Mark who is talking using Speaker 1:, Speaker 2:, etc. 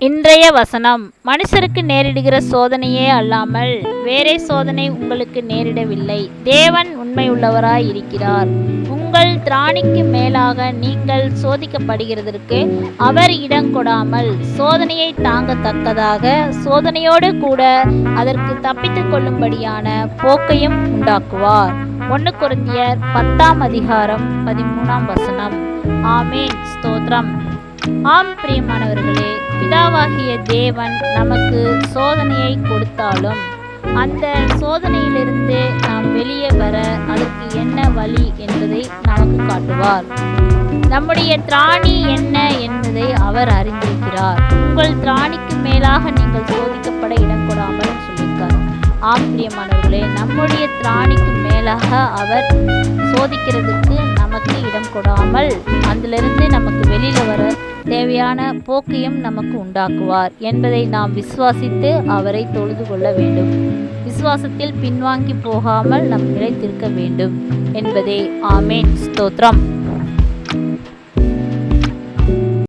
Speaker 1: இன்றைய வசனம்: மனுஷருக்கு நேரிடுகிற சோதனையே அல்லாமல் வேறே சோதனை உங்களுக்கு நேரிடவில்லை. தேவன் உண்மையுள்ளவராய் இருக்கிறார். உங்கள் திராணிக்கு மேலாக நீங்கள் சோதிக்கப்படுகிறதற்கு அவர் இடங்கொடாமல் சோதனையை தாங்கத்தக்கதாக சோதனையோடு கூட அதற்கு தப்பித்துக் கொள்ளும்படியான போக்கையும் உண்டாக்குவார். 1 கொரிந்தியர் 10:13. ஆமேன். ஸ்தோத்திரம். ஆம் பிரியமானவர்களே, பிதாவாகிய தேவன் நமக்கு சோதனையை கொடுத்தாலும் அந்த சோதனையிலிருந்து நாம் வெளியே வர அதற்கு என்ன வழி என்பதை நமக்கு காட்டுவார். நம்முடைய திராணி என்ன என்பதை அவர் அறிந்திருக்கிறார். உங்கள் திராணிக்கு மேலாக நீங்கள் சோதிக்கப்பட இடம் கொடாமல் சொல்லியிருக்கார். ஆம் பிரியமானவர்களே, நம்முடைய திராணிக்கு மேலாக அவர் சோதிக்கிறதுக்கு நமக்கு இடம் கொடாமல் அதிலிருந்து நமக்கு வெளியில வர தேவையான போக்கையும் நமக்கு உண்டாக்குவார் என்பதை நாம் விசுவாசித்து அவரை தொழுது கொள்ள வேண்டும். விசுவாசத்தில் பின்வாங்கி போகாமல் நம் நிலைத்திருக்க வேண்டும் என்பதே. ஆமேன். ஸ்தோத்திரம்.